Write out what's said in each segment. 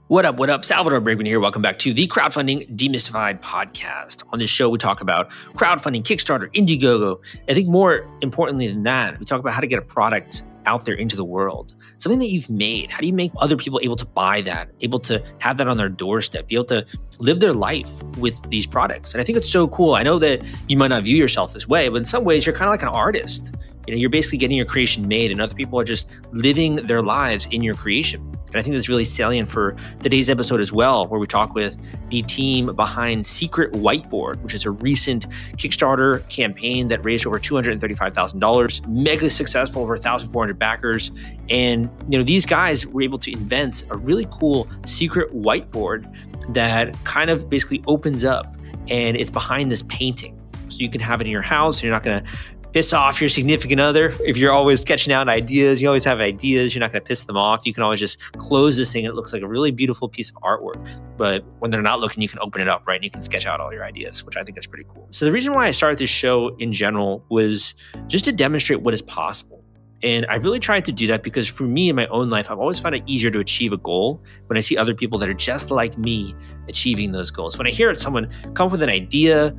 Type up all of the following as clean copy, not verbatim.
What up? What up? Salvador Briggman here. Welcome back to the Crowdfunding Demystified podcast. On this show, we talk about crowdfunding, Kickstarter, Indiegogo. I think more importantly than that, we talk about how to get a product out there into the world. Something that you've made. How do you make other people able to buy that, able to have that on their doorstep, be able to live their life with these products? And I think it's so cool. I know that you might not view yourself this way, but in some ways, you're kind of like an artist. You're basically getting your creation made, and other people are just living their lives in your creation. And I think that's really salient for today's episode as well, where we talk with the team behind Secret Whiteboard, which is a recent Kickstarter campaign that raised over $235,000, mega successful, over 1,400 backers. And these guys were able to invent a really cool secret whiteboard that kind of basically opens up, and it's behind this painting. So you can have it in your house, and you're not going to piss off your significant other. If you're always sketching out ideas, you always have ideas, you're not going to piss them off. You can always just close this thing. It looks like a really beautiful piece of artwork. But when they're not looking, you can open it up, right? And you can sketch out all your ideas, which I think is pretty cool. So the reason why I started this show in general was just to demonstrate what is possible. And I really tried to do that because for me in my own life, I've always found it easier to achieve a goal when I see other people that are just like me achieving those goals. When I hear someone come up with an idea,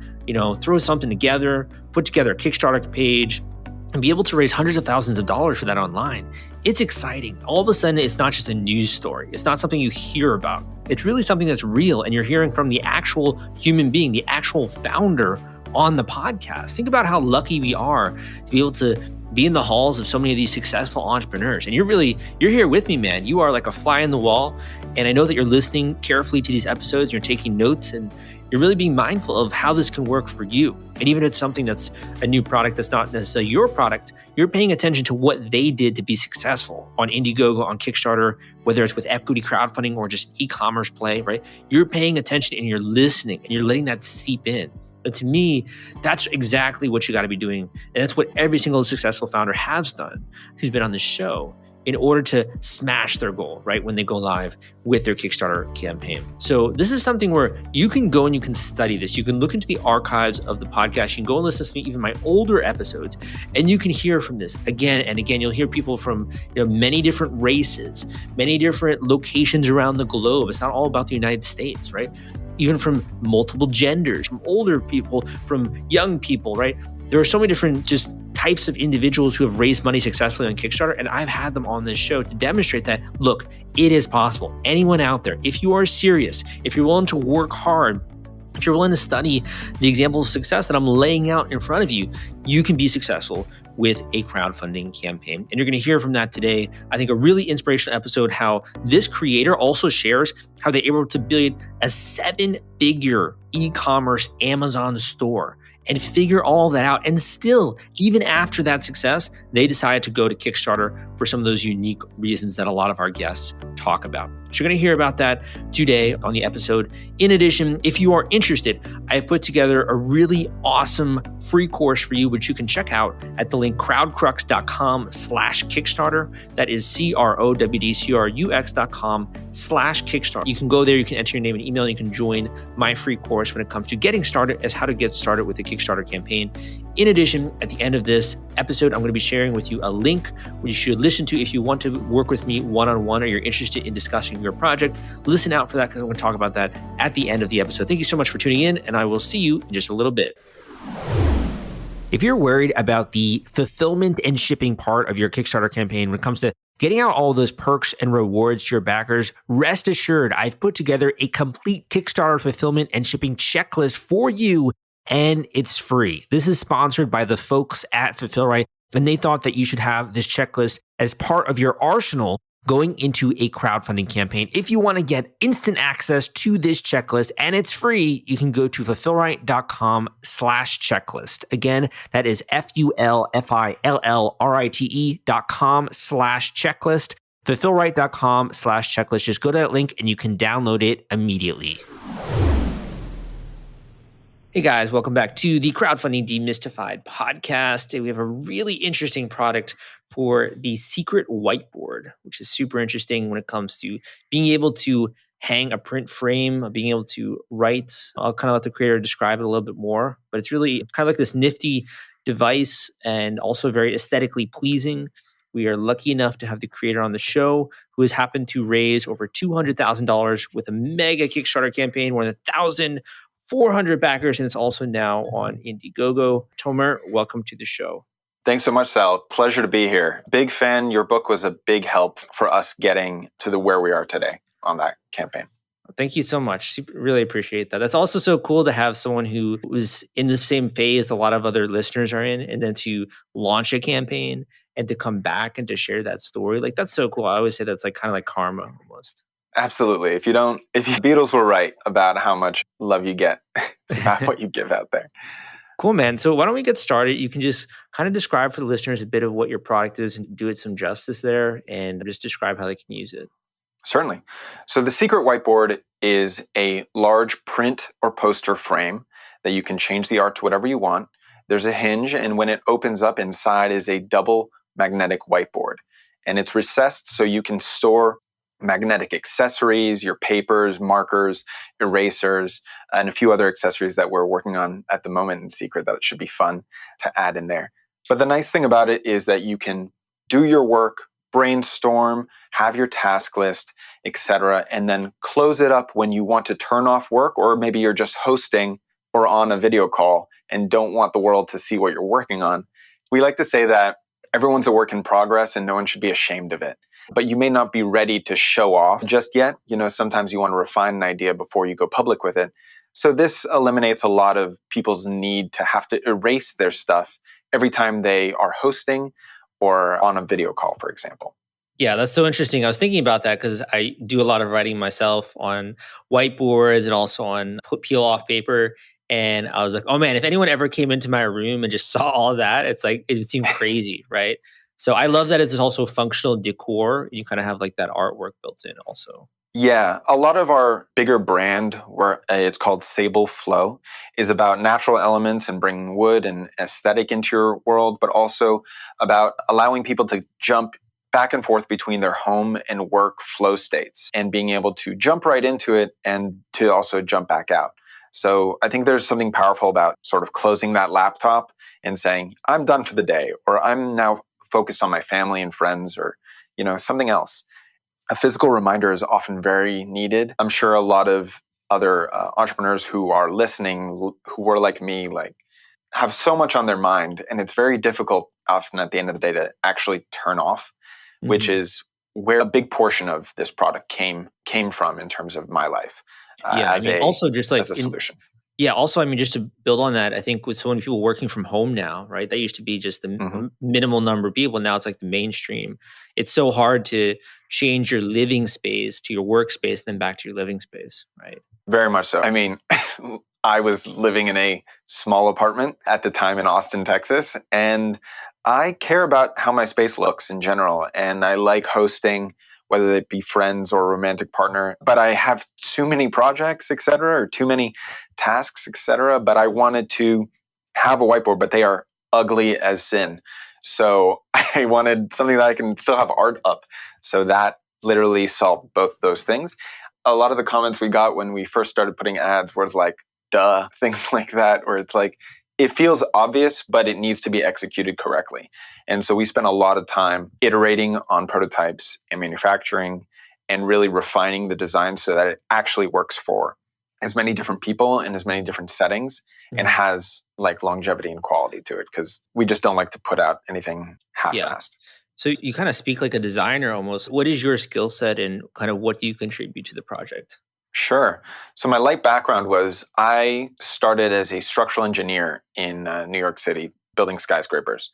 throw something together, put together a Kickstarter page, and be able to raise hundreds of thousands of dollars for that online, it's exciting. All of a sudden, it's not just a news story. It's not something you hear about. It's really something that's real, and you're hearing from the actual human being, the actual founder on the podcast. Think about how lucky we are to be able to be in the halls of so many of these successful entrepreneurs. And you're here with me, man. You are like a fly in the wall. And I know that you're listening carefully to these episodes, you're taking notes, and you're really being mindful of how this can work for you. And even if it's something that's a new product that's not necessarily your product, you're paying attention to what they did to be successful on Indiegogo, on Kickstarter, whether it's with equity crowdfunding or just e-commerce play, right? You're paying attention and you're listening and you're letting that seep in. And to me, that's exactly what you got to be doing. And that's what every single successful founder has done who's been on this show in order to smash their goal, right? When they go live with their Kickstarter campaign. So this is something where you can go and you can study this. You can look into the archives of the podcast. You can go and listen to me, even my older episodes, and you can hear from this again and again. You'll hear people from many different races, many different locations around the globe. It's not all about the United States, right? Even from multiple genders, from older people, from young people, right? There are so many different just types of individuals who have raised money successfully on Kickstarter, and I've had them on this show to demonstrate that, look, it is possible. Anyone out there, if you are serious, if you're willing to work hard, if you're willing to study the examples of success that I'm laying out in front of you, you can be successful with a crowdfunding campaign. And you're going to hear from that today. I think a really inspirational episode, how this creator also shares how they're able to build a 7-figure e-commerce Amazon store and figure all that out. And still, even after that success, they decided to go to Kickstarter for some of those unique reasons that a lot of our guests talk about. So you're going to hear about that today on the episode. In addition, if you are interested, I've put together a really awesome free course for you, which you can check out at the link crowdcrux.com/Kickstarter. That is crowdcrux.com/Kickstarter. You can go there, you can enter your name and email, and you can join my free course when it comes to getting started as how to get started with the Kickstarter campaign. In addition, at the end of this episode, I'm going to be sharing with you a link where you should listen to if you want to work with me one-on-one or you're interested in discussing your project. Listen out for that because I'm going to talk about that at the end of the episode. Thank you so much for tuning in, and I will see you in just a little bit. If you're worried about the fulfillment and shipping part of your Kickstarter campaign when it comes to getting out all those perks and rewards to your backers, rest assured, I've put together a complete Kickstarter fulfillment and shipping checklist for you, and it's free. This is sponsored by the folks at Fulfillrite, and they thought that you should have this checklist as part of your arsenal going into a crowdfunding campaign. If you want to get instant access to this checklist and it's free, you can go to fulfillrite.com/checklist. Again, that is fulfillrite.com/checklist. Fulfillrite.com/checklist. Just go to that link and you can download it immediately. Hey guys, welcome back to the Crowdfunding Demystified podcast. We have a really interesting product for the Secret Whiteboard, which is super interesting when it comes to being able to hang a print frame, being able to write. I'll kind of let the creator describe it a little bit more, but it's really kind of like this nifty device and also very aesthetically pleasing. We are lucky enough to have the creator on the show who has happened to raise over $200,000 with a mega Kickstarter campaign, more than 1,400 backers, and it's also now on Indiegogo. Tomer, welcome to the show. Thanks so much, Sal. Pleasure to be here. Big fan. Your book was a big help for us getting to where we are today on that campaign. Thank you so much. Really appreciate that. That's also so cool to have someone who was in the same phase a lot of other listeners are in, and then to launch a campaign and to come back and to share that story. Like, that's so cool. I always say that's like kind of like karma almost. Absolutely. If Beatles were right about how much love you get, it's about what you give out there. Cool, man. So why don't we get started? You can just kind of describe for the listeners a bit of what your product is and do it some justice there and just describe how they can use it. Certainly. So the Secret Whiteboard is a large print or poster frame that you can change the art to whatever you want. There's a hinge, and when it opens up, inside is a double magnetic whiteboard. And it's recessed so you can store magnetic accessories, your papers, markers, erasers, and a few other accessories that we're working on at the moment in Secret that it should be fun to add in there. But the nice thing about it is that you can do your work, brainstorm, have your task list, etc., and then close it up when you want to turn off work, or maybe you're just hosting or on a video call and don't want the world to see what you're working on. We like to say that everyone's a work in progress and no one should be ashamed of it. But you may not be ready to show off just yet. Sometimes you want to refine an idea before you go public with it. So this eliminates a lot of people's need to have to erase their stuff every time they are hosting or on a video call, for example. Yeah, that's so interesting. I was thinking about that because I do a lot of writing myself on whiteboards and also on peel off paper. And I was like, oh man, if anyone ever came into my room and just saw all that, it's like, it would seem crazy, right? So I love that it's also functional decor. You kind of have like that artwork built in also. Yeah, a lot of our bigger brand, where it's called Sable Flow, is about natural elements and bringing wood and aesthetic into your world, but also about allowing people to jump back and forth between their home and work flow states and being able to jump right into it and to also jump back out. So I think there's something powerful about sort of closing that laptop and saying, I'm done for the day, or I'm now focused on my family and friends, or something else. A physical reminder is often very needed. I'm sure a lot of other entrepreneurs who are listening, who were like me, have so much on their mind, and it's very difficult often at the end of the day to actually turn off, which is where a big portion of this product came from in terms of my life. Also just like as a solution. Yeah. Also, just to build on that, I think with so many people working from home now, right? That used to be just the minimal number of people. Now it's like the mainstream. It's so hard to change your living space to your workspace, then back to your living space, right? Very much so. I was living in a small apartment at the time in Austin, Texas, and I care about how my space looks in general. And I like hosting, whether it be friends or a romantic partner, but I have too many projects, et cetera, or too many tasks, et cetera. But I wanted to have a whiteboard, but they are ugly as sin. So I wanted something that I can still have art up. So that literally solved both those things. A lot of the comments we got when we first started putting ads was like, duh, things like that, where it's like, it feels obvious, but it needs to be executed correctly. And so we spent a lot of time iterating on prototypes and manufacturing and really refining the design so that it actually works for as many different people in as many different settings and has like longevity and quality to it, because we just don't like to put out anything half-assed. So you kind of speak like a designer almost. What is your skill set and kind of what do you contribute to the project? Sure. So my light background was I started as a structural engineer in New York City, building skyscrapers.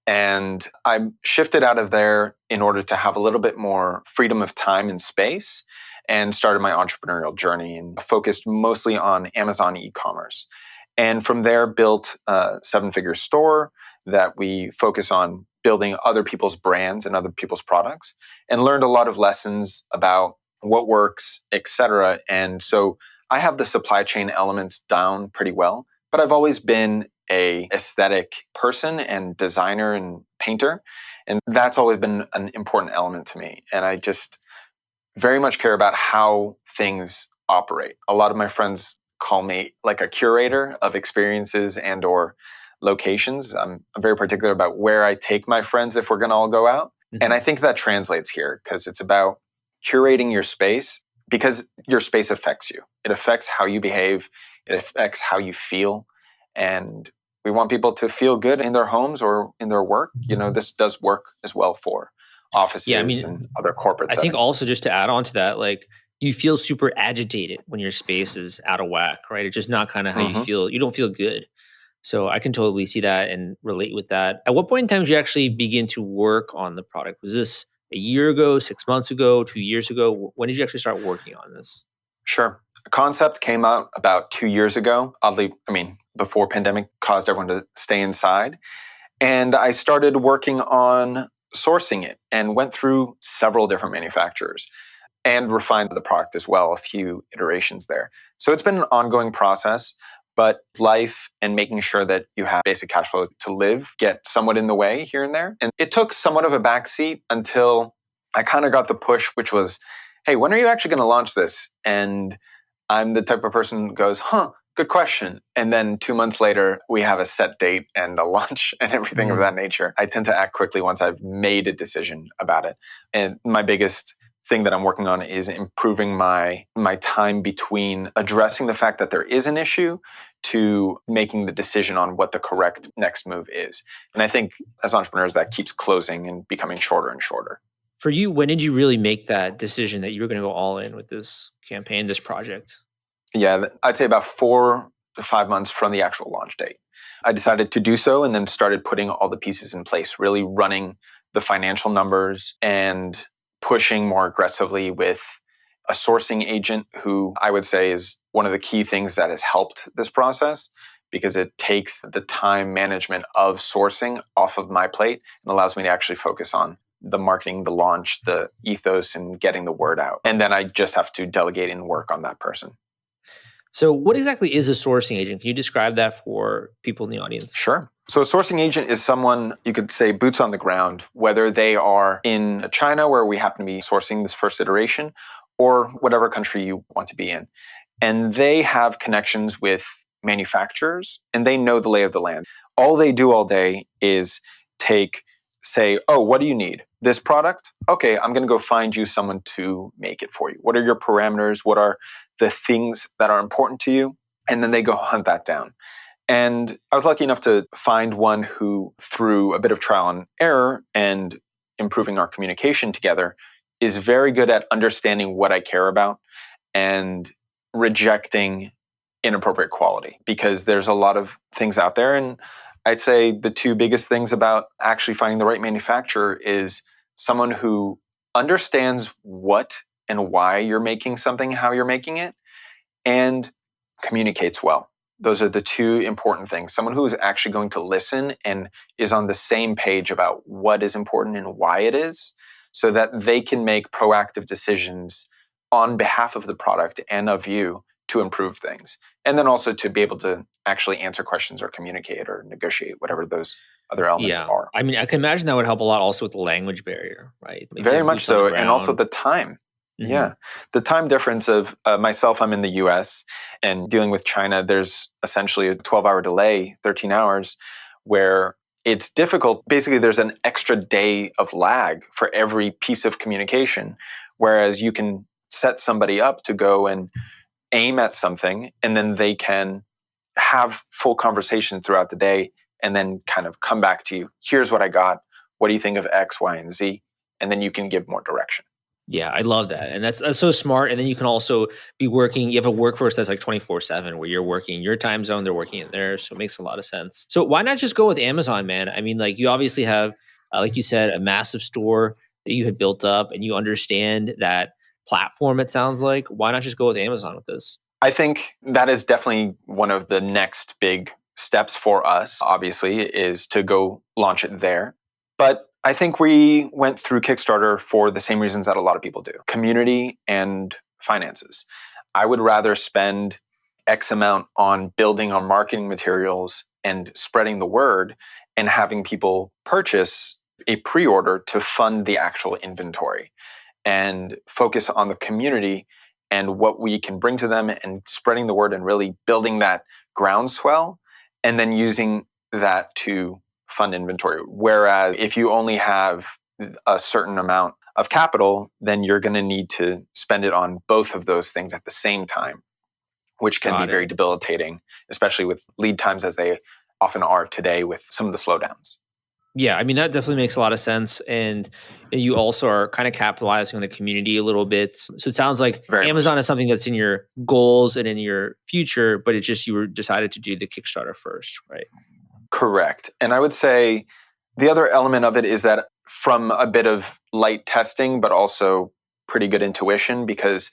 And I shifted out of there in order to have a little bit more freedom of time and space, and started my entrepreneurial journey and focused mostly on Amazon e-commerce. And from there, built a 7-figure store that we focus on building other people's brands and other people's products, and learned a lot of lessons about what works, etc. And so I have the supply chain elements down pretty well, but I've always been a aesthetic person and designer and painter. And that's always been an important element to me. And I just very much care about how things operate. A lot of my friends call me like a curator of experiences and or locations. I'm very particular about where I take my friends if we're going to all go out. And I think that translates here because it's about curating your space because your space affects you. It affects how you behave, it affects how you feel. And we want people to feel good in their homes or in their work. This does work as well for offices and other corporate I think settings. also just to add on to that, like you feel super agitated when your space is out of whack, right? It's just not kind of how you feel. You don't feel good. So I can totally see that and relate with that. At what point in time did you actually begin to work on the product? Was this a year ago, 6 months ago, 2 years ago? When did you actually start working on this? Sure. The concept came out about 2 years ago. Oddly, before pandemic caused everyone to stay inside. And I started working on sourcing it and went through several different manufacturers and refined the product as well, a few iterations there. So it's been an ongoing process, but life and making sure that you have basic cash flow to live get somewhat in the way here and there. And it took somewhat of a backseat until I kind of got the push, which was, hey, when are you actually going to launch this? And I'm the type of person who goes, good question. And then 2 months later, we have a set date and a launch and everything of that nature. I tend to act quickly once I've made a decision about it. And my biggest thing that I'm working on is improving my time between addressing the fact that there is an issue to making the decision on what the correct next move is. And I think as entrepreneurs, that keeps closing and becoming shorter and shorter. For you, when did you really make that decision that you were going to go all in with this campaign, this project? Yeah, I'd say about 4 to 5 months from the actual launch date. I decided to do so and then started putting all the pieces in place, really running the financial numbers and pushing more aggressively with a sourcing agent who I would say is one of the key things that has helped this process because it takes the time management of sourcing off of my plate and allows me to actually focus on the marketing, the launch, the ethos, and getting the word out. And then I just have to delegate and work on that person. So what exactly is a sourcing agent? Can you describe that for people in the audience? Sure. So a sourcing agent is someone, you could say, boots on the ground, whether they are in China, where we happen to be sourcing this first iteration, or whatever country you want to be in. And they have connections with manufacturers and they know the lay of the land. All they do all day is say, oh, what do you need? This product? Okay, I'm going to go find you someone to make it for you. What are your parameters? What are the things that are important to you? And then they go hunt that down. And I was lucky enough to find one who, through a bit of trial and error and improving our communication together, is very good at understanding what I care about and rejecting inappropriate quality, because there's a lot of things out there. And I'd say the two biggest things about actually finding the right manufacturer is someone who understands what and why you're making something, how you're making it, and communicates well. Those are the two important things. Someone who is actually going to listen and is on the same page about what is important and why it is, so that they can make proactive decisions on behalf of the product and of you to improve things. And then also to be able to actually answer questions or communicate or negotiate, whatever those other elements are. I mean, I can imagine that would help a lot also with the language barrier, right? Maybe very much so. And also the time. Mm-hmm. Yeah. The time difference of myself, I'm in the US, and dealing with China, there's essentially a 12-hour delay, 13 hours, where it's difficult. Basically, there's an extra day of lag for every piece of communication, whereas you can set somebody up to go and aim at something, and then they can have full conversation throughout the day and then kind of come back to you. Here's what I got. What do you think of X, Y, and Z? And then you can give more direction. Yeah, I love that. And that's so smart. And then you can also be working, you have a workforce that's like 24/7 where you're working in your time zone, they're working in theirs. So it makes a lot of sense. So why not just go with Amazon, man? I mean, like you obviously have, like you said, a massive store that you had built up and you understand that platform, it sounds like. Why not just go with Amazon with this? I think that is definitely one of the next big steps for us, obviously, is to go launch it there. But I think we went through Kickstarter for the same reasons that a lot of people do: community and finances. I would rather spend X amount on building our marketing materials and spreading the word and having people purchase a pre-order to fund the actual inventory and focus on the community and what we can bring to them and spreading the word and really building that groundswell and then using that to fund inventory. Whereas if you only have a certain amount of capital, then you're going to need to spend it on both of those things at the same time, which can be Got very it. debilitating, especially with lead times as they often are today with some of the slowdowns. Yeah, I mean, that definitely makes a lot of sense. And you also are kind of capitalizing on the community a little bit. So it sounds like Very much so. Amazon is something that's in your goals and in your future, but it's just you were decided to do the Kickstarter first, right? Correct. And I would say the other element of it is that from a bit of light testing, but also pretty good intuition, because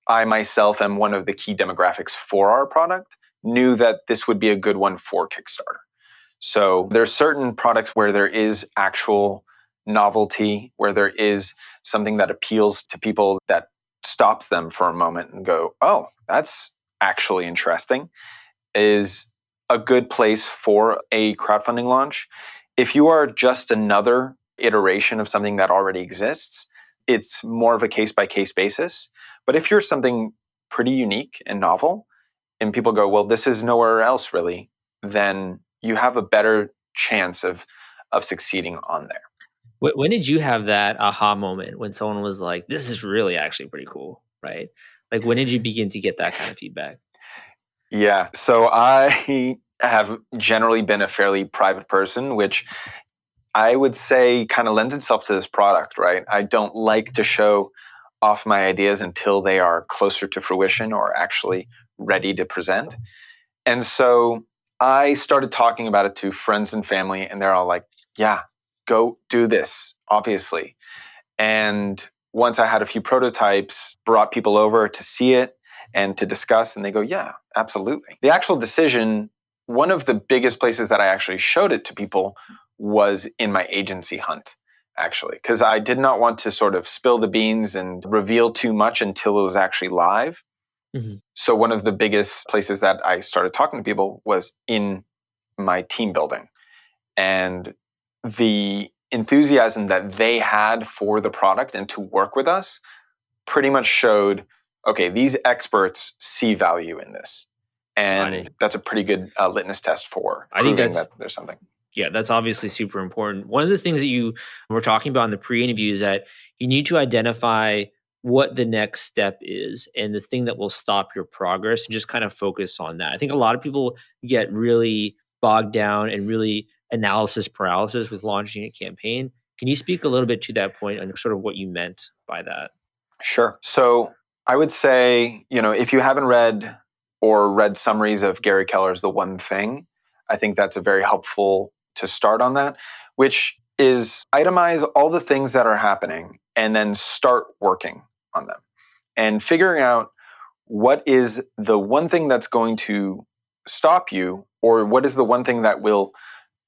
I myself am one of the key demographics for our product, knew that this would be a good one for Kickstarter. So there's certain products where there is actual novelty, where there is something that appeals to people that stops them for a moment and go, oh, that's actually interesting, is a good place for a crowdfunding launch. If you are just another iteration of something that already exists, it's more of a case by case basis. But if you're something pretty unique and novel, and people go, well, this is nowhere else really, then you have a better chance of succeeding on there. When did you have that aha moment when someone was like, this is really actually pretty cool, right? Like, when did you begin to get that kind of feedback? Yeah. So I have generally been a fairly private person, which I would say kind of lends itself to this product, right? I don't like to show off my ideas until they are closer to fruition or actually ready to present. And so I started talking about it to friends and family, and they're all like, yeah, go do this, obviously. And once I had a few prototypes, brought people over to see it and to discuss, and they go, yeah, absolutely. The actual decision, one of the biggest places that I actually showed it to people was in my agency hunt, actually, because I did not want to sort of spill the beans and reveal too much until it was actually live. Mhm. So one of the biggest places that I started talking to people was in my team building. And the enthusiasm that they had for the product and to work with us pretty much showed, okay, these experts see value in this. Got And it. that's a pretty good litmus test for I think proving that's that there's something. Yeah, that's obviously super important. One of the things that you were talking about in the pre-interview is that you need to identify what the next step is and the thing that will stop your progress and just kind of focus on that. I think a lot of people get really bogged down and really analysis paralysis with launching a campaign. Can you speak a little bit to that point and sort of what you meant by that? Sure. So I would say, if you haven't read or read summaries of Gary Keller's The One Thing, I think that's a very helpful to start on that, which is itemize all the things that are happening and then start working on them and figuring out what is the one thing that's going to stop you, or what is the one thing that will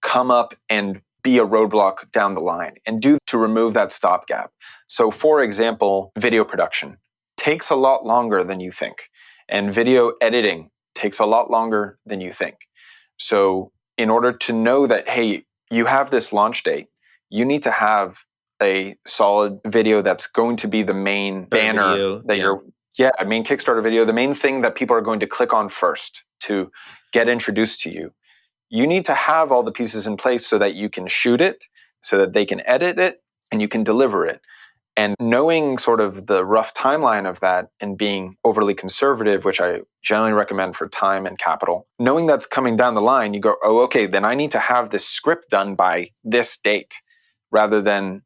come up and be a roadblock down the line, and do to remove that stopgap. So for example, video production takes a lot longer than you think, and video editing takes a lot longer than you think. So in order to know that, hey, you have this launch date, you need to have a solid video that's going to be the main banner Video, that main Kickstarter video, the main thing that people are going to click on first to get introduced to you. You need to have all the pieces in place so that you can shoot it, so that they can edit it, and you can deliver it. And knowing sort of the rough timeline of that and being overly conservative, which I generally recommend for time and capital, knowing that's coming down the line, you go, oh, okay, then I need to have this script done by this date, rather than,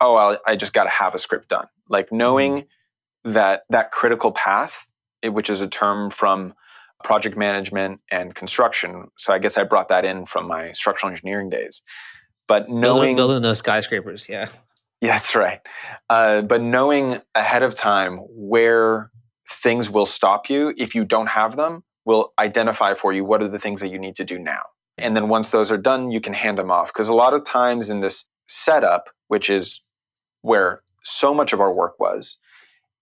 oh, I just got to have a script done. Like knowing that critical path, which is a term from project management and construction. So I guess I brought that in from my structural engineering days. But building those skyscrapers. Yeah. yeah, that's right. But knowing ahead of time where things will stop you if you don't have them will identify for you what are the things that you need to do now. And then once those are done, you can hand them off. Because a lot of times in this setup, which is where so much of our work was,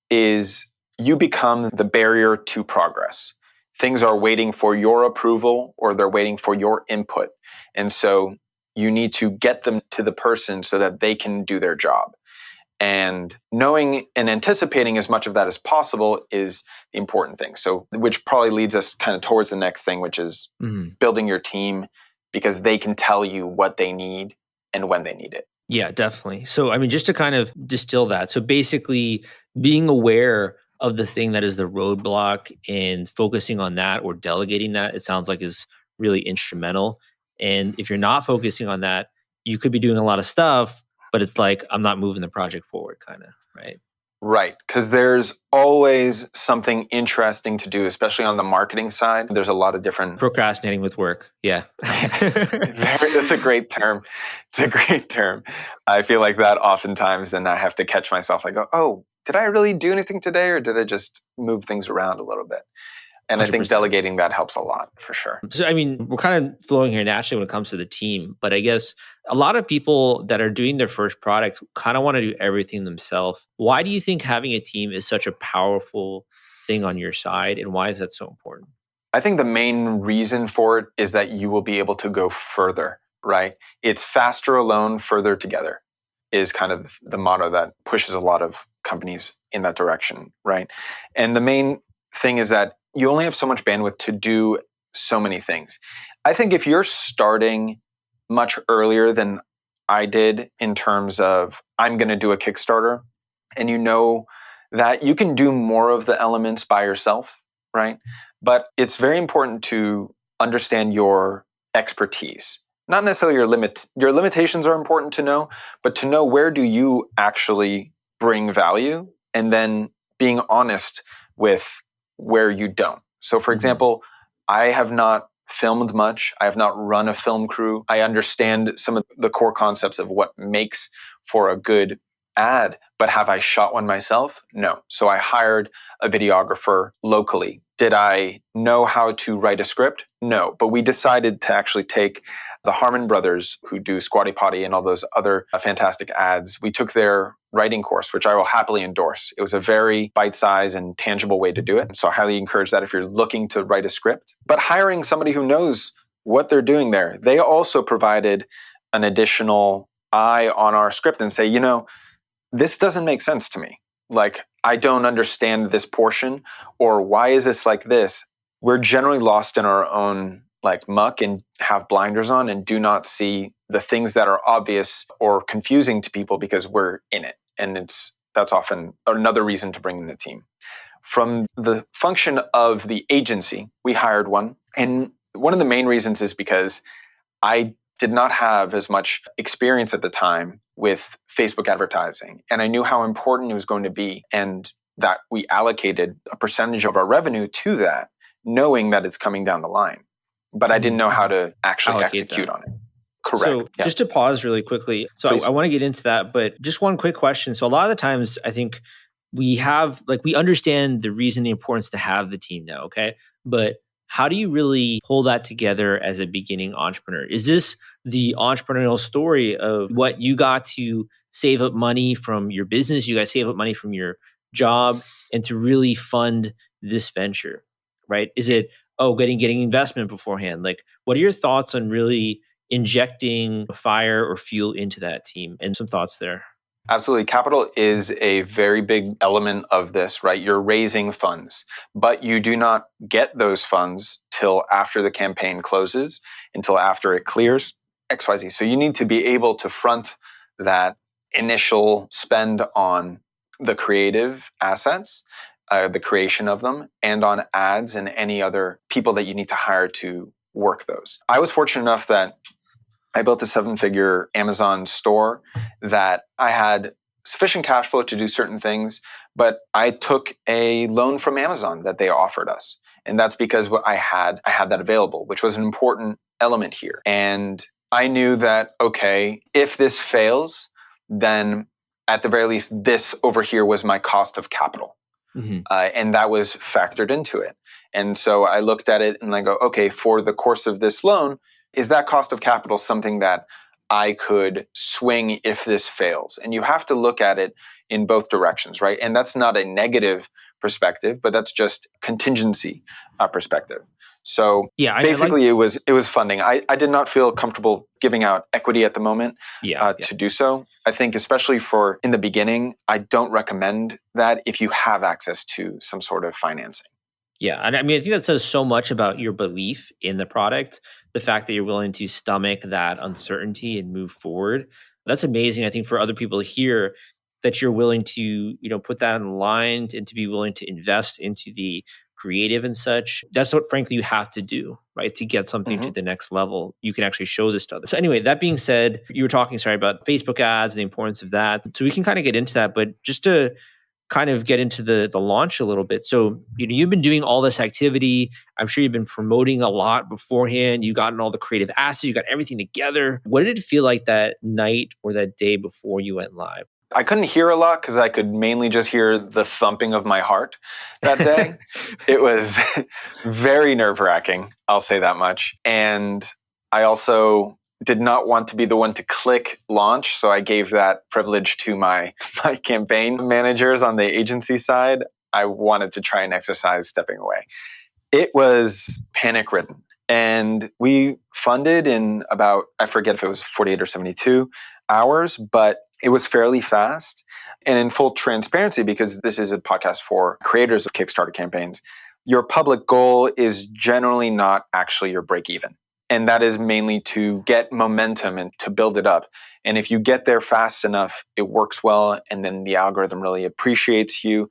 is you become the barrier to progress. Things are waiting for your approval or they're waiting for your input. And so you need to get them to the person so that they can do their job. And knowing and anticipating as much of that as possible is the important thing. So, which probably leads us kind of towards the next thing, which is building your team, because they can tell you what they need and when they need it. Yeah, definitely. So, I mean, just to kind of distill that. So, basically, being aware of the thing that is the roadblock and focusing on that or delegating that, it sounds like is really instrumental. And if you're not focusing on that, you could be doing a lot of stuff, but it's like, I'm not moving the project forward, kind of, right? Right, because there's always something interesting to do, especially on the marketing side. There's a lot of different. Procrastinating with work. Yeah. That's a great term. It's a great term. I feel like that oftentimes, then I have to catch myself. I go, oh, did I really do anything today, or did I just move things around a little bit? And I think 100%. delegating that helps a lot for sure. So, I mean, we're kind of flowing here naturally when it comes to the team, but I guess a lot of people that are doing their first product kind of want to do everything themselves. Why do you think having a team is such a powerful thing on your side, and why is that so important? I think the main reason for it is that you will be able to go further, right? It's faster alone, further together is kind of the motto that pushes a lot of companies in that direction, right? And the main thing is that you only have so much bandwidth to do so many things. I think if you're starting much earlier than I did in terms of I'm going to do a Kickstarter, and you know that you can do more of the elements by yourself, right? But it's very important to understand your expertise. Not necessarily your limitations are important to know, but to know where do you actually bring value, and then being honest with where you don't. So for example, I have not filmed much. I have not run a film crew. I understand some of the core concepts of what makes for a good ad, but have I shot one myself? No. So I hired a videographer locally. Did I know how to write a script? No. But we decided to actually take the Harmon brothers, who do Squatty Potty and all those other fantastic ads. We took their writing course, which I will happily endorse. It was a very bite-sized and tangible way to do it. So I highly encourage that if you're looking to write a script. But hiring somebody who knows what they're doing there, they also provided an additional eye on our script and say, this doesn't make sense to me. Like, I don't understand this portion, or why is this like this? We're generally lost in our own muck and have blinders on and do not see the things that are obvious or confusing to people because we're in it. And that's often another reason to bring in a team. From the function of the agency, we hired one. And one of the main reasons is because I did not have as much experience at the time with Facebook advertising. And I knew how important it was going to be, and that we allocated a percentage of our revenue to that, knowing that it's coming down the line. But I didn't know how to actually execute on it. Correct. So just to pause really quickly. So I want to get into that, but just one quick question. So a lot of the times I think we understand the reason, the importance to have the team now, okay? But how do you really pull that together as a beginning entrepreneur? Is this the entrepreneurial story of what you got to save up money from your business, you got to save up money from your job, and to really fund this venture, right? Is it, getting investment beforehand? Like, what are your thoughts on really injecting fire or fuel into that team, and some thoughts there? Absolutely. Capital is a very big element of this, right? You're raising funds, but you do not get those funds till after the campaign closes, until after it clears, XYZ. So you need to be able to front that initial spend on the creative assets, the creation of them, and on ads and any other people that you need to hire to work those. I was fortunate enough that I built a 7-figure Amazon store that I had sufficient cash flow to do certain things, but I took a loan from Amazon that they offered us. And that's because I had that available, which was an important element here. And I knew that, okay, if this fails, then at the very least, this over here was my cost of capital. And that was factored into it. And so I looked at it and I go, okay, for the course of this loan, is that cost of capital something that I could swing if this fails? And you have to look at it in both directions, right? And that's not a negative perspective, but that's just contingency perspective. So basically, it was funding. I did not feel comfortable giving out equity at the moment to do so. I think especially for in the beginning, I don't recommend that if you have access to some sort of financing. Yeah. And I mean, I think that says so much about your belief in the product, the fact that you're willing to stomach that uncertainty and move forward. That's amazing, I think, for other people to hear that you're willing to, put that on the line and to be willing to invest into the creative and such. That's what, frankly, you have to do, right? To get something to Hmm. the next level, you can actually show this to others. So, anyway, that being said, you were talking, sorry, about Facebook ads and the importance of that. So, we can kind of get into that, but just to kind of get into the launch a little bit. So, you've been doing all this activity. I'm sure you've been promoting a lot beforehand. You've gotten all the creative assets, you got everything together. What did it feel like that night or that day before you went live? I couldn't hear a lot because I could mainly just hear the thumping of my heart that day. It was very nerve-wracking, I'll say that much. And I also did not want to be the one to click launch, so I gave that privilege to my campaign managers on the agency side. I wanted to try and exercise stepping away. It was panic-ridden. And we funded in about, I forget if it was 48 or 72 hours, but it was fairly fast. And in full transparency, because this is a podcast for creators of Kickstarter campaigns, your public goal is generally not actually your break even. And that is mainly to get momentum and to build it up. And if you get there fast enough, it works well. And then the algorithm really appreciates you.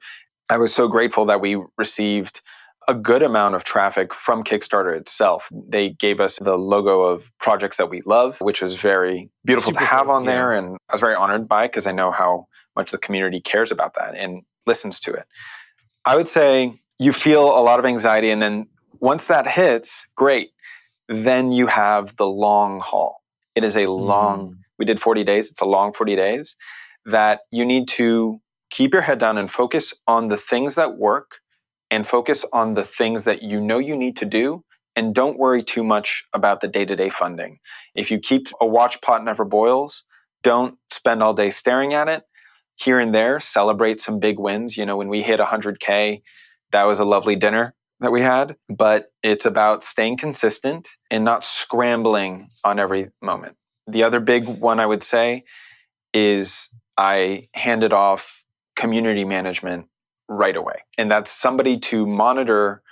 I was so grateful that we received a good amount of traffic from Kickstarter itself. They gave us the logo of projects that we love, which was very beautiful Super to have cool. on there. And I was very honored by it because I know how much the community cares about that and listens to it. I would say you feel a lot of anxiety. And then once that hits, great. Then you have the long haul. It is a long, we did 40 days. It's a long 40 days that you need to keep your head down and focus on the things that work and focus on the things that you know you need to do, and don't worry too much about the day-to-day funding. If you keep a watch pot never boils, don't spend all day staring at it. Here and there, celebrate some big wins. When we hit 100K, that was a lovely dinner that we had, but it's about staying consistent and not scrambling on every moment. The other big one I would say is I handed off community management right away. And that's somebody to monitor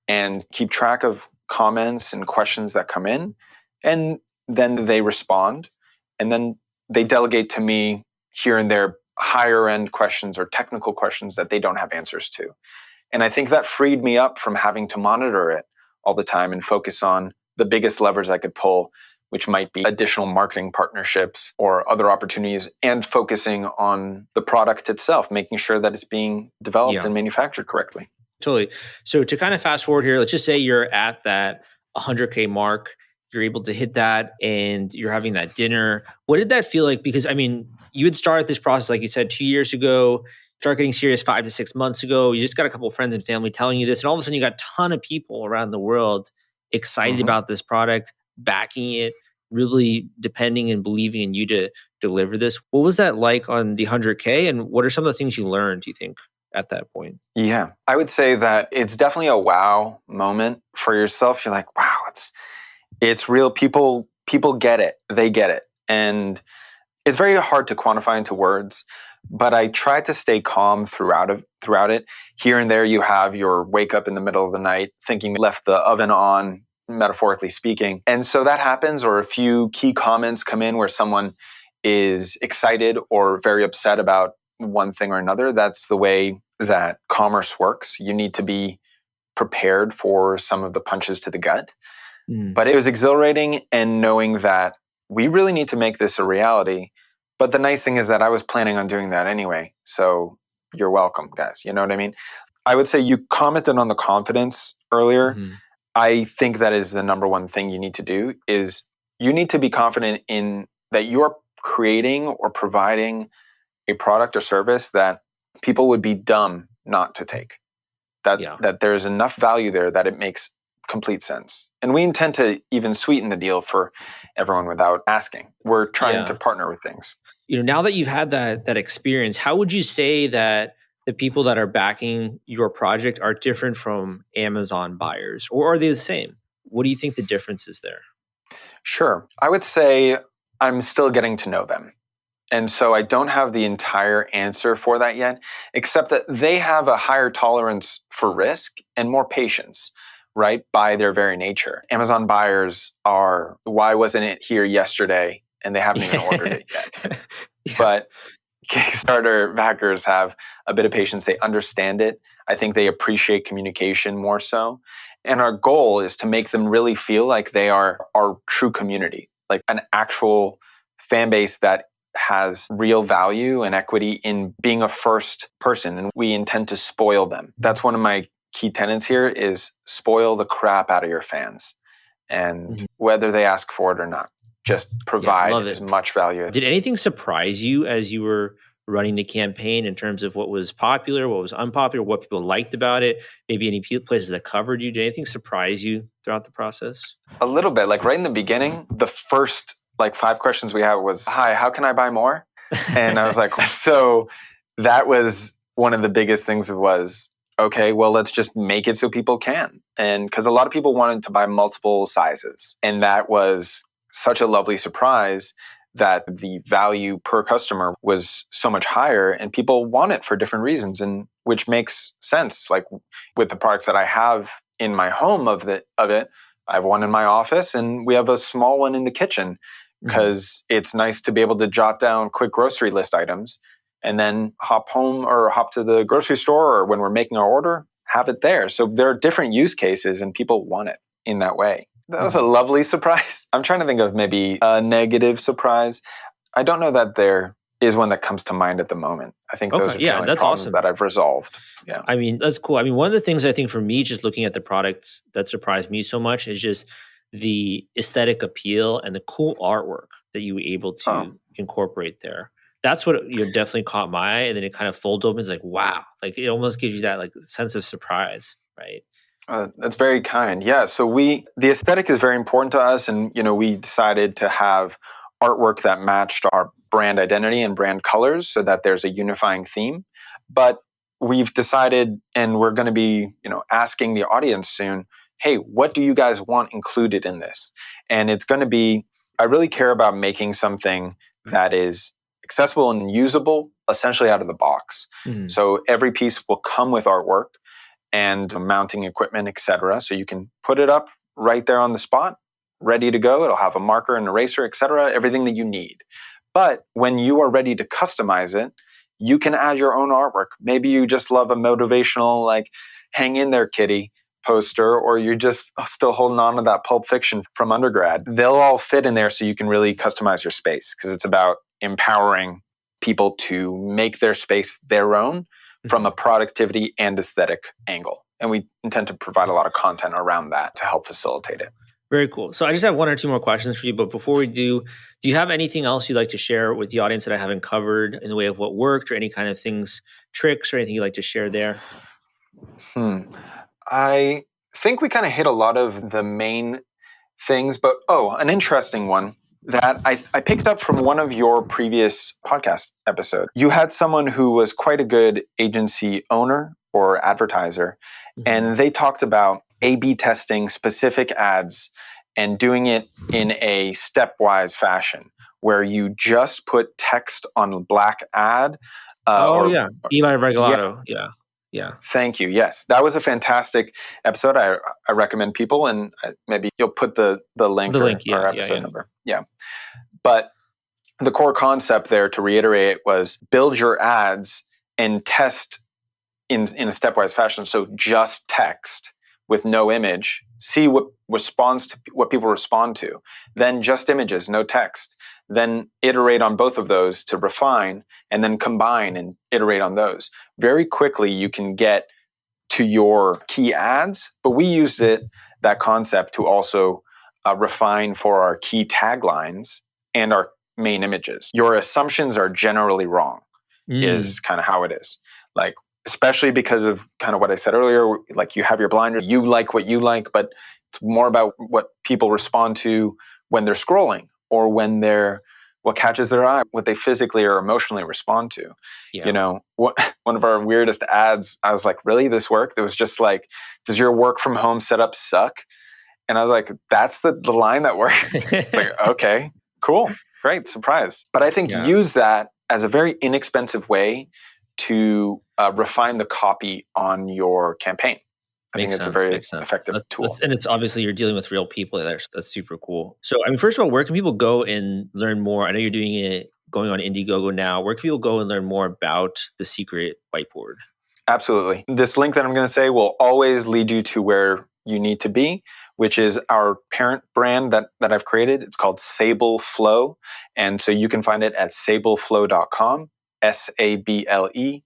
and keep track of comments and questions that come in. And then they respond. And then they delegate to me here and there higher end questions or technical questions that they don't have answers to. And I think that freed me up from having to monitor it all the time and focus on the biggest levers I could pull, which might be additional marketing partnerships or other opportunities, and focusing on the product itself, making sure that it's being developed and manufactured correctly. Totally. So to kind of fast forward here, let's just say you're at that 100K mark, you're able to hit that and you're having that dinner. What did that feel like? Because you had started this process, like you said, 2 years ago, start getting serious 5 to 6 months ago. You just got a couple of friends and family telling you this. And all of a sudden you got a ton of people around the world excited about this product, backing it, really depending and believing in you to deliver this. What was that like on the 100K? And what are some of the things you learned, do you think, at that point? Yeah, I would say that it's definitely a wow moment for yourself. You're like, wow, it's real. People get it. They get it. And it's very hard to quantify into words, but I tried to stay calm throughout it. Here and there, you have your wake up in the middle of the night thinking you left the oven on, metaphorically speaking. And so that happens, or a few key comments come in where someone is excited or very upset about one thing or another. That's the way that commerce works. You need to be prepared for some of the punches to the gut. But it was exhilarating, and knowing that we really need to make this a reality. But the nice thing is that I was planning on doing that anyway. So you're welcome, guys. You know what I mean? I would say you commented on the confidence earlier. I think that is the number one thing you need to do is you need to be confident in that you're creating or providing a product or service that people would be dumb not to take. That there's enough value there that it makes complete sense. And we intend to even sweeten the deal for everyone without asking. We're trying to partner with things. Now that you've had that experience, how would you say that the people that are backing your project are different from Amazon buyers, or are they the same? What do you think the difference is there? Sure. I would say I'm still getting to know them. And so I don't have the entire answer for that yet, except that they have a higher tolerance for risk and more patience, right? By their very nature. Amazon buyers are, why wasn't it here yesterday? and they haven't even ordered it yet. Yeah. But Kickstarter backers have a bit of patience. They understand it. I think they appreciate communication more so. And our goal is to make them really feel like they are our true community, like an actual fan base that has real value and equity in being a first person. And we intend to spoil them. That's one of my key tenets here is spoil the crap out of your fans. And whether they ask for it or not, just provide as much value. Did anything surprise you as you were running the campaign in terms of what was popular, what was unpopular, what people liked about it? Maybe any places that covered you? Did anything surprise you throughout the process? A little bit. Like right in the beginning, the first 5 questions we had was, "Hi, how can I buy more?" And I was like, so that was one of the biggest things was, okay, well, let's just make it so people can. And because a lot of people wanted to buy multiple sizes. And that was such a lovely surprise that the value per customer was so much higher and people want it for different reasons, and which makes sense. Like with the products that I have in my home of it, I have one in my office and we have a small one in the kitchen because it's nice to be able to jot down quick grocery list items and then hop home or hop to the grocery store, or when we're making our order, have it there. So there are different use cases and people want it in that way. That was a lovely surprise. I'm trying to think of maybe a negative surprise. I don't know that there is one that comes to mind at the moment. I think those are generally problems that I've resolved. Yeah. I mean, that's cool. I mean, one of the things I think for me, just looking at the products that surprised me so much is just the aesthetic appeal and the cool artwork that you were able to incorporate there. That's what definitely caught my eye. And then it kind of folds open. It's like, wow, like it almost gives you that sense of surprise, right? That's very kind. Yeah. So the aesthetic is very important to us. And, we decided to have artwork that matched our brand identity and brand colors so that there's a unifying theme. But we've decided, and we're going to be, asking the audience soon, hey, what do you guys want included in this? And it's going to be, I really care about making something that is accessible and usable, essentially out of the box. So every piece will come with artwork and mounting equipment, etc. So you can put it up right there on the spot, ready to go. It'll have a marker and eraser, etc. Everything that you need. But when you are ready to customize it, you can add your own artwork. Maybe you just love a motivational, hang in there, kitty poster, or you're just still holding on to that Pulp Fiction from undergrad. They'll all fit in there so you can really customize your space, because it's about empowering people to make their space their own from a productivity and aesthetic angle. And we intend to provide a lot of content around that to help facilitate it. Very cool. So I just have one or two more questions for you. But before we do you have anything else you'd like to share with the audience that I haven't covered in the way of what worked, or any kind of tricks, or anything you'd like to share there? I think we kind of hit a lot of the main things, but an interesting one that I picked up from one of your previous podcast episodes. You had someone who was quite a good agency owner or advertiser, and they talked about A/B testing specific ads and doing it in a stepwise fashion where you just put text on a black ad. Eli Regalado. Yeah. Thank you. Yes, that was a fantastic episode. I recommend people, and maybe you'll put the link or episode number. Yeah. But the core concept there, to reiterate, was build your ads and test in a stepwise fashion. So just text with no image, see what people respond to. Then just images, no text. Then iterate on both of those to refine, and then combine and iterate on those. Very quickly, you can get to your key ads, but we used that concept to also refine for our key taglines and our main images. Your assumptions are generally wrong, is kind of how it is. Especially because of kind of what I said earlier, you have your blinders, you like what you like, but it's more about what people respond to when they're scrolling, or when what catches their eye, what they physically or emotionally respond to. Yeah. One of our weirdest ads, I was like, really, this worked? It was just like, does your work from home setup suck? And I was like, that's the line that worked. Okay, cool, great, surprise. But I think use that as a very inexpensive way to refine the copy on your campaign. I think it's a Makes very sense. effective tool. And it's obviously you're dealing with real people. That's super cool. So, I mean, first of all, where can people go and learn more? I know you're doing it going on Indiegogo now. Where can people go and learn more about the Secret Whiteboard? Absolutely. This link that I'm going to say will always lead you to where you need to be, which is our parent brand that I've created. It's called Sable Flow. And so you can find it at sableflow.com, SABLEFLOW.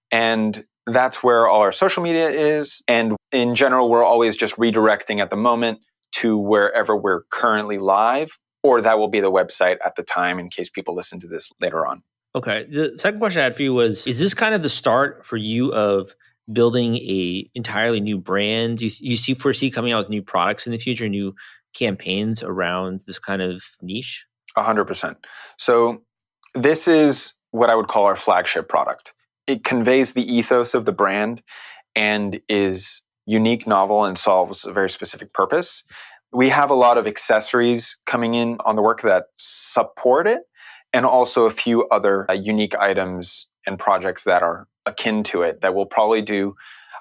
And that's where all our social media is. And in general, we're always just redirecting at the moment to wherever we're currently live, or that will be the website at the time in case people listen to this later on. Okay. The second question I had for you was, is this kind of the start for you of building a entirely new brand? You foresee coming out with new products in the future, new campaigns around this kind of niche? 100%. So this is what I would call our flagship product. It conveys the ethos of the brand and is unique, novel, and solves a very specific purpose. We have a lot of accessories coming in on the work that support it, and also a few other unique items and projects that are akin to it that we'll probably do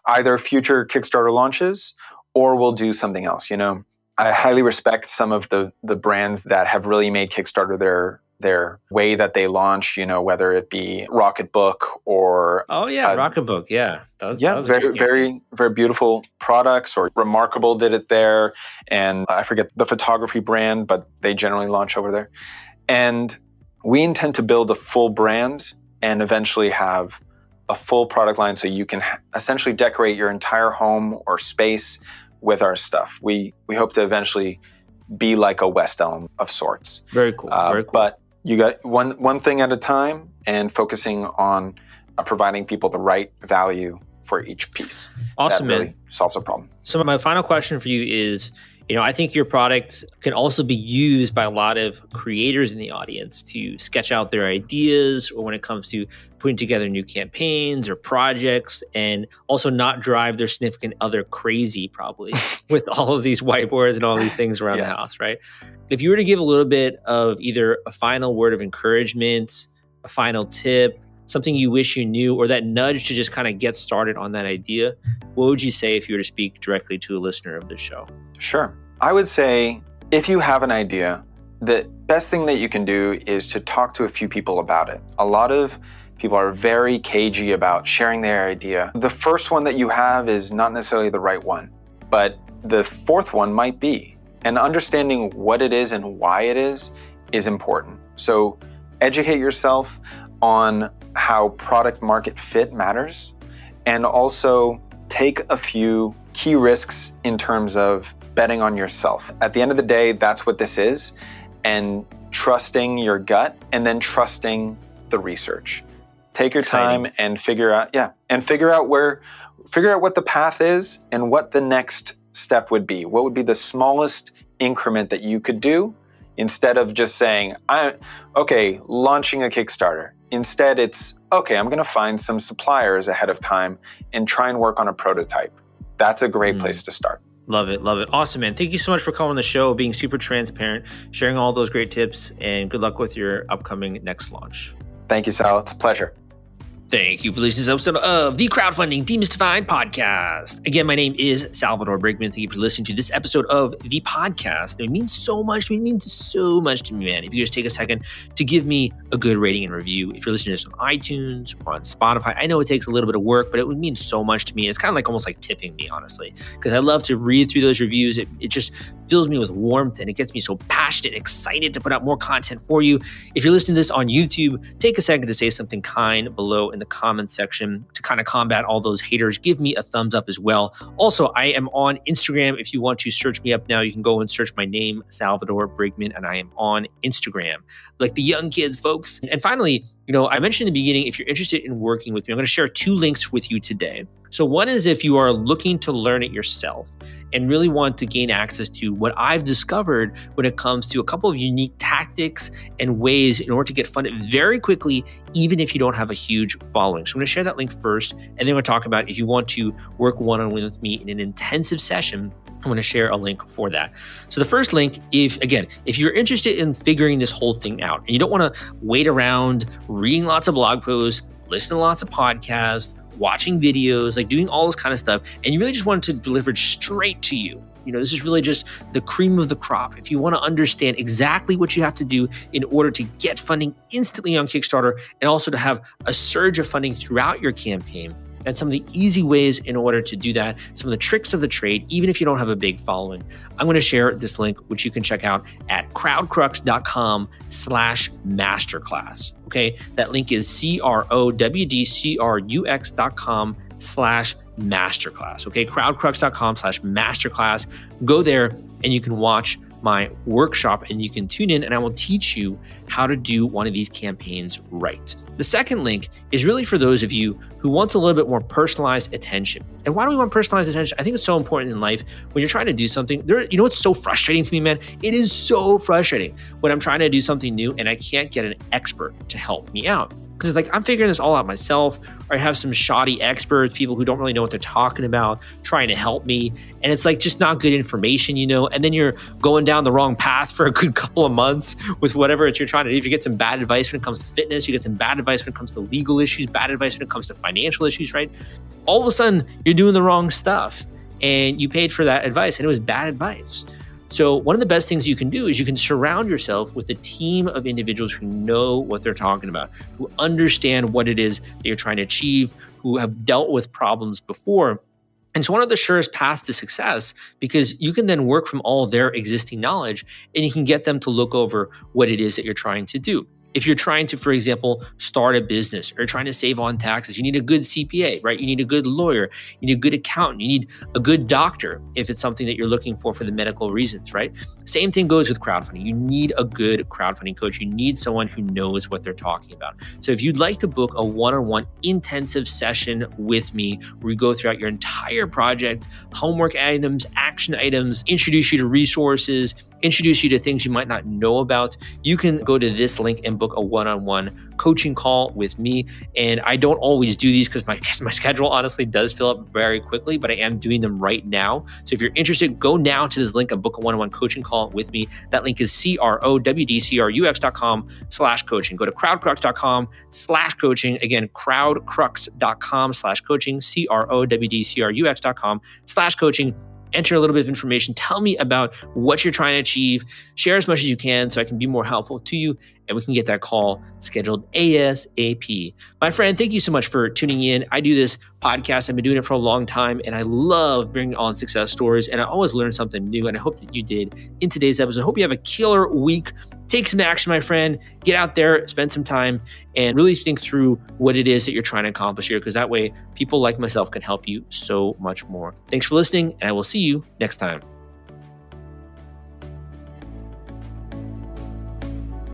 either future Kickstarter launches or we'll do something else. You know, I highly respect some of the brands that have really made Kickstarter their way that they launch, you know, whether it be Rocketbook or Rocketbook, that was very beautiful products, or Remarkable did it there, and I forget the photography brand, but they generally launch over there. And we intend to build a full brand and eventually have a full product line so you can essentially decorate your entire home or space with our stuff. We hope to eventually be like a West Elm of sorts. Very cool. But you got one thing at a time, and focusing on providing people the right value for each piece. Awesome, that really man. Solves a problem. So my final question for you is, you know, I think your product can also be used by a lot of creators in the audience to sketch out their ideas, or when it comes to putting together new campaigns or projects, and also not drive their significant other crazy, probably, with all of these whiteboards and all these things around the house, right? If you were to give a little bit of either a final word of encouragement, a final tip, something you wish you knew, or that nudge to just kind of get started on that idea, what would you say if you were to speak directly to a listener of this show? Sure. I would say if you have an idea, the best thing that you can do is to talk to a few people about it. A lot of people are very cagey about sharing their idea. The first one that you have is not necessarily the right one, but the fourth one might be. And understanding what it is and why it is important. So educate yourself on how product market fit matters, and also take a few key risks in terms of betting on yourself. At the end of the day, that's what this is, and trusting your gut, and then trusting the research. Take your time and figure out what the path is and what the next step would be. What would be the smallest increment that you could do, instead of just saying, launching a Kickstarter. Instead, it's, okay, I'm going to find some suppliers ahead of time and try and work on a prototype. That's a great place to start. Love it. Awesome, man. Thank you so much for coming on the show, being super transparent, sharing all those great tips, and good luck with your upcoming next launch. Thank you, Sal. It's a pleasure. Thank you for listening to this episode of the Crowdfunding Demystified podcast. Again, my name is Salvador Briggman. Thank you for listening to this episode of the podcast. It means so much to me. It means so much to me, man. If you just take a second to give me a good rating and review. If you're listening to this on iTunes or on Spotify, I know it takes a little bit of work, but it would mean so much to me. It's kind of like almost like tipping me, honestly, because I love to read through those reviews. It just fills me with warmth, and it gets me so passionate and excited to put out more content for you. If you're listening to this on YouTube, take a second to say something kind below in the comments section to kind of combat all those haters. Give me a thumbs up as well. Also, I am on Instagram. If you want to search me up now, you can go and search my name, Salvador Briggman, and I am on Instagram, like the young kids, folks. And finally, I mentioned in the beginning, if you're interested in working with me, I'm going to share 2 links with you today. So one is if you are looking to learn it yourself and really want to gain access to what I've discovered when it comes to a couple of unique tactics and ways in order to get funded very quickly, even if you don't have a huge following. So I'm going to share that link first, and then we're going to talk about if you want to work one-on-one with me in an intensive session. I'm going to share a link for that. So the first link, if you're interested in figuring this whole thing out and you don't want to wait around reading lots of blog posts, listen to lots of podcasts, watching videos, like doing all this kind of stuff, and you really just want it to deliver straight to you. This is really just the cream of the crop. If you want to understand exactly what you have to do in order to get funding instantly on Kickstarter and also to have a surge of funding throughout your campaign, and some of the easy ways in order to do that, some of the tricks of the trade, even if you don't have a big following, I'm going to share this link, which you can check out at crowdcrux.com/masterclass. Okay, that link is crowdcrux.com/masterclass. Okay, crowdcrux.com/masterclass. Go there and you can watch my workshop and you can tune in and I will teach you how to do one of these campaigns right. The second link is really for those of you who want a little bit more personalized attention. And why do we want personalized attention? I think it's so important in life when you're trying to do something. It's so frustrating to me, man. It is so frustrating when I'm trying to do something new and I can't get an expert to help me out. Because I'm figuring this all out myself, or I have some shoddy experts, people who don't really know what they're talking about, trying to help me. And it's just not good information, and then you're going down the wrong path for a good couple of months with whatever you're trying to do. If you get some bad advice when it comes to fitness, you get some bad advice when it comes to legal issues, bad advice when it comes to financial issues, right? All of a sudden, you're doing the wrong stuff and you paid for that advice and it was bad advice. So one of the best things you can do is you can surround yourself with a team of individuals who know what they're talking about, who understand what it is that you're trying to achieve, who have dealt with problems before. And it's one of the surest paths to success because you can then work from all their existing knowledge and you can get them to look over what it is that you're trying to do. If you're trying to, for example, start a business or trying to save on taxes, you need a good CPA, right? You need a good lawyer, you need a good accountant, you need a good doctor if it's something that you're looking for the medical reasons, right? Same thing goes with crowdfunding. You need a good crowdfunding coach. You need someone who knows what they're talking about. So if you'd like to book a one-on-one intensive session with me where we go throughout your entire project, homework items, action items, introduce you to resources, introduce you to things you might not know about, you can go to this link and book a one-on-one coaching call with me. And I don't always do these because my schedule honestly does fill up very quickly, but I am doing them right now. So if you're interested, go now to this link and book a one-on-one coaching call with me. That link is crowdcrux.com/coaching. Go to crowdcrux.com/coaching. Again, crowdcrux.com/coaching, crowdcrux.com/coaching. Enter a little bit of information. Tell me about what you're trying to achieve. Share as much as you can so I can be more helpful to you and we can get that call scheduled ASAP. My friend, thank you so much for tuning in. I do this podcast. I've been doing it for a long time and I love bringing on success stories and I always learn something new and I hope that you did in today's episode. I hope you have a killer week. Take some action, my friend. Get out there, spend some time and really think through what it is that you're trying to accomplish here because that way people like myself can help you so much more. Thanks for listening and I will see you next time.